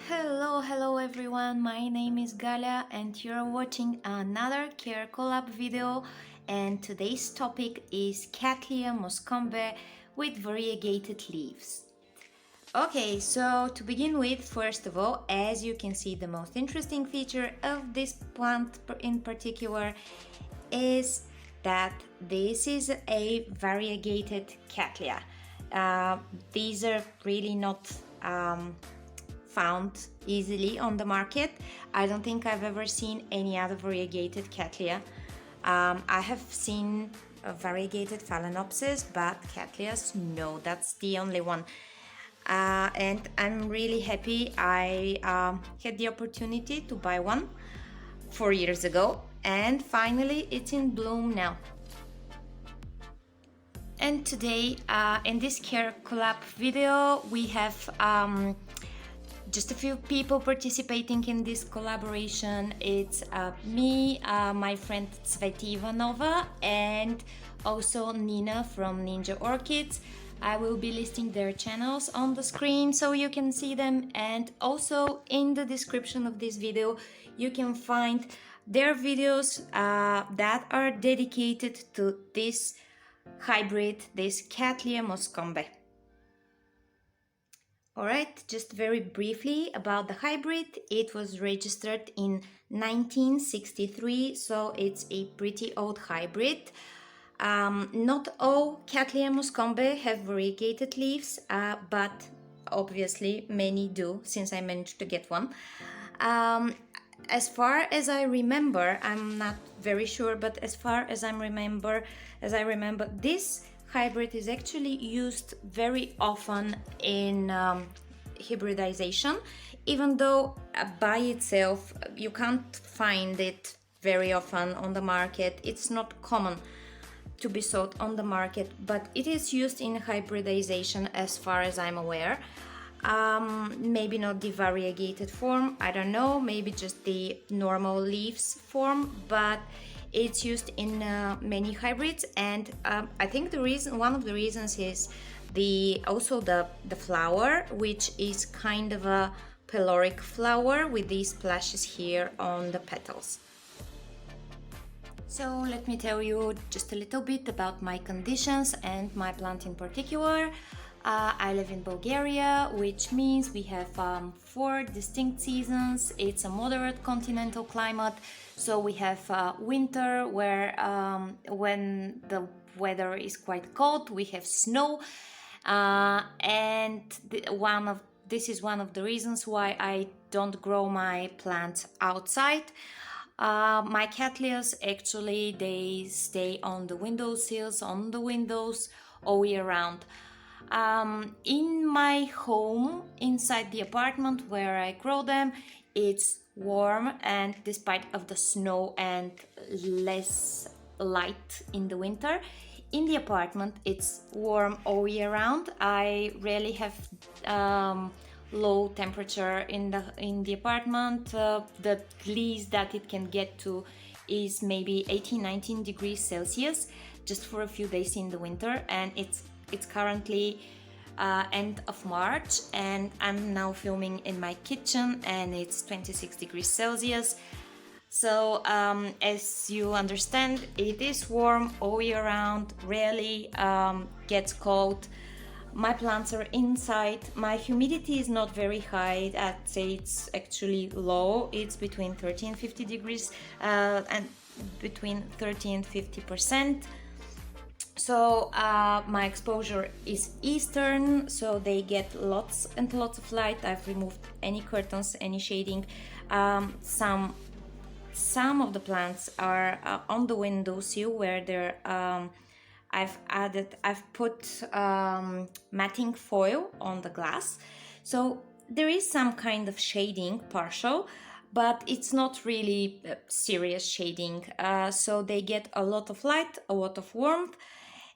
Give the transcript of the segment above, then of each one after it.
Hello everyone, my name is Galia and you're watching another Care Collab video, and today's topic is Cattleya Moscombe with variegated leaves. Okay, so to begin with, first of all, as you can see, the most interesting feature of this plant in particular is that this is a variegated Cattleya. These are really not found easily on the market. I don't think I've ever seen any other variegated Cattleya. I have seen variegated Phalaenopsis, but Cattleyas, no, that's the only one. And I'm really happy I had the opportunity to buy one 4 years ago, and finally it's in bloom now. And today in this Care Collab video we have just a few people participating in this collaboration. It's me, my friend Tsveti Ivanova, and also Nina from Ninja Orchids. I will be listing their channels on the screen so you can see them, and also in the description of this video you can find their videos that are dedicated to this hybrid, this Cattleya Moscombe. Alright, just very briefly about the hybrid. It was registered in 1963, so it's a pretty old hybrid. Not all Cattleya Moscombe have variegated leaves, but obviously many do, since I managed to get one. As far as I remember, I'm not very sure, but as far as I remember, this hybrid is actually used very often in hybridization, even though by itself you can't find it very often on the market. It's not common to be sold on the market, but it is used in hybridization as far as I'm aware. Maybe not the variegated form, I don't know, maybe just the normal leaves form, but it's used in many hybrids. And I think one of the reasons is also the flower, which is kind of a peloric flower with these splashes here on the petals. So let me tell you just a little bit about my conditions and my plant in particular. I live in Bulgaria, which means we have 4 distinct seasons. It's a moderate continental climate, so we have winter where when the weather is quite cold, we have snow, and this is one of the reasons why I don't grow my plants outside. My Cattleyas actually, they stay on the windowsills, on the windows all year round. In my home, inside the apartment where I grow them, it's warm, and despite of the snow and less light in the winter, in the apartment it's warm all year round. I rarely have low temperature in the apartment. The least that it can get to is maybe 18-19 degrees Celsius just for a few days in the winter, and it's currently end of March, and I'm now filming in my kitchen and it's 26 degrees Celsius. So as you understand, it is warm all year round, rarely gets cold. My plants are inside. My humidity is not very high. I'd say it's actually low. It's between 30 and 50 degrees and between 30 and 50%. So my exposure is eastern, so they get lots and lots of light. I've removed any curtains, any shading. Some of the plants are on the windowsill where they're I've put matting foil on the glass, so there is some kind of shading, partial, but it's not really serious shading. So they get a lot of light, a lot of warmth,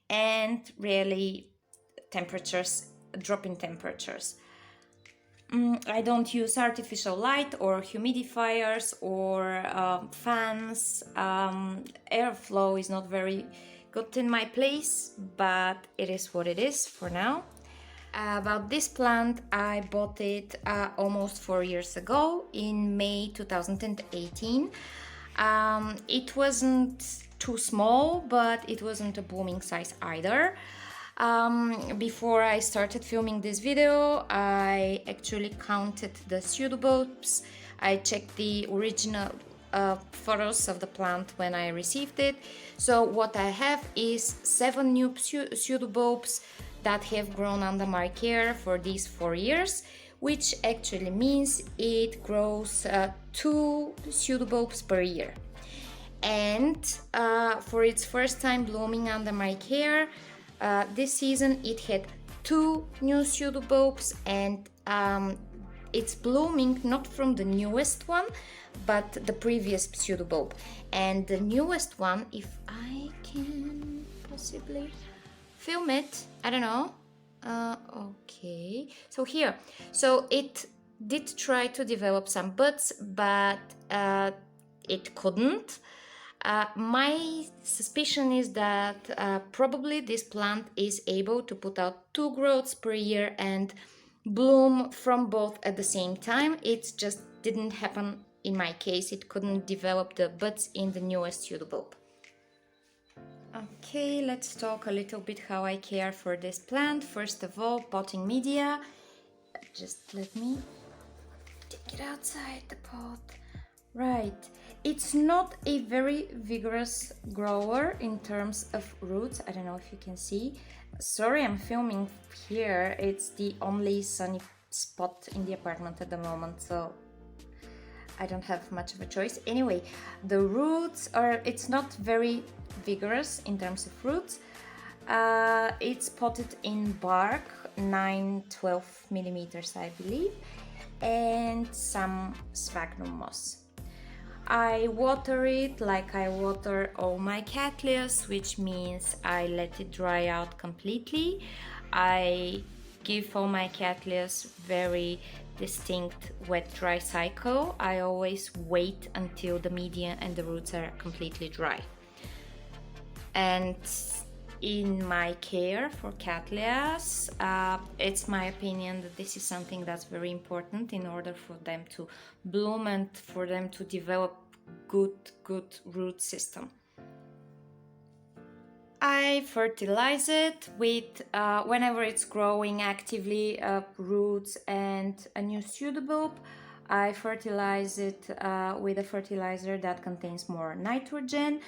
and rarely drop in temperatures. I don't use artificial light or humidifiers or fans. Airflow is not very good in my place, but it is what it is for now. About this plant, I bought it almost 4 years ago in May 2018. It wasn't too small, but it wasn't a blooming size either. Before I started filming this video, I actually counted the pseudobulbs. I checked the original photos of the plant when I received it. So what I have is 7 new pseudobulbs that have grown under my care for these 4 years, which actually means it grows 2 pseudobulbs per year. And for its first time blooming under my care, this season it had 2 new pseudobulbs, and it's blooming not from the newest one, but the previous pseudobulb. And the newest one, if I can possibly film it, I don't know. Okay, so here. So it did try to develop some buds, but it couldn't. My suspicion is that probably this plant is able to put out 2 growths per year and bloom from both at the same time. It just didn't happen in my case. It couldn't develop the buds in the newest pseudobulb. Okay, let's talk a little bit how I care for this plant. First of all, potting media. Just let me take it outside the pot. Right, it's not a very vigorous grower in terms of roots. I don't know if you can see. Sorry, I'm filming here. It's the only sunny spot in the apartment at the moment, so I don't have much of a choice. Anyway, the roots it's not very vigorous in terms of roots. It's potted in bark, 9-12 millimeters, I believe, and some sphagnum moss. I water it like I water all my cattleyas, which means I let it dry out completely. I give all my cattleyas very distinct wet-dry cycle. I always wait until the media and the roots are completely dry. And in my care for cattleyas, it's my opinion that this is something that's very important in order for them to bloom and for them to develop good root system. I fertilize it with, whenever it's growing actively, roots and a new pseudobulb, I fertilize it with a fertilizer that contains more nitrogen.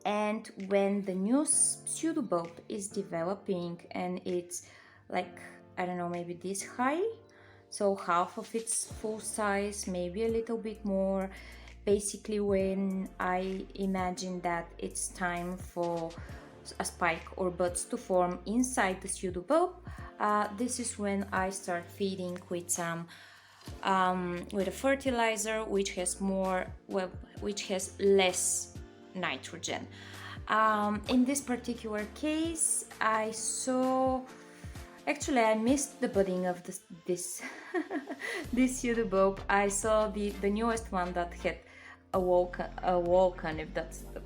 And when the new pseudobulb is developing and it's like, I don't know, maybe this high, so half of its full size, maybe a little bit more, basically when I imagine that it's time for a spike or buds to form inside the pseudobulb, this is when I start feeding with some with a fertilizer which has less nitrogen. In this particular case, I missed the budding of this this pseudobulb. I saw the newest one that had awoken, if that's the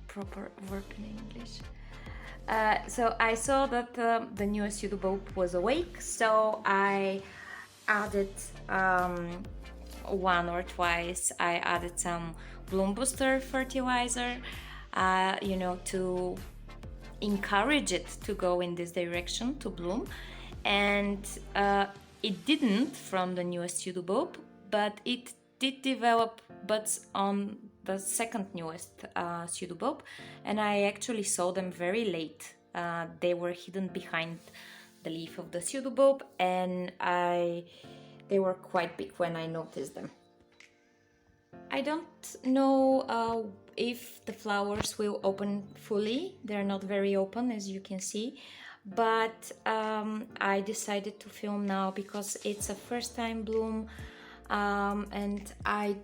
proper word in English. So I saw that the newest pseudobulb was awake, so I added one or twice. I added some bloom booster fertilizer, to encourage it to go in this direction to bloom, and it didn't from the newest pseudobulb, but it did develop buds on the second newest pseudobulb, and I actually saw them very late. They were hidden behind the leaf of the pseudobulb, and they were quite big when I noticed them. I don't know if the flowers will open fully. They're not very open, as you can see, but I decided to film now because it's a first time bloom, and I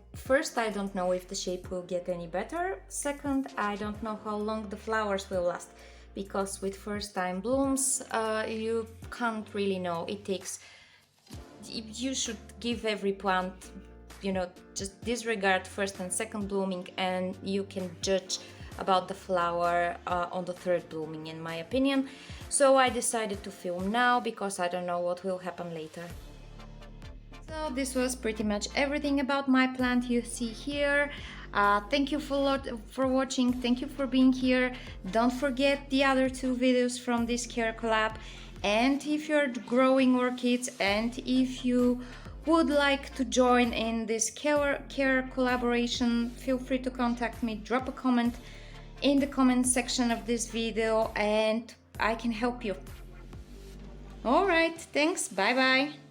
don't know if the shape will get any better. Second, I don't know how long the flowers will last, because with first time blooms you can't really know. You should give every plant, just disregard first and second blooming, and you can judge about the flower on the third blooming, in my opinion. So I decided to film now because I don't know what will happen later. So this was pretty much everything about my plant you see here. Thank you for watching, thank you for being here. Don't forget the other 2 videos from this care collab. And if you're growing orchids and if you would like to join in this care collaboration, feel free to contact me, drop a comment in the comment section of this video and I can help you. Alright, thanks, bye bye.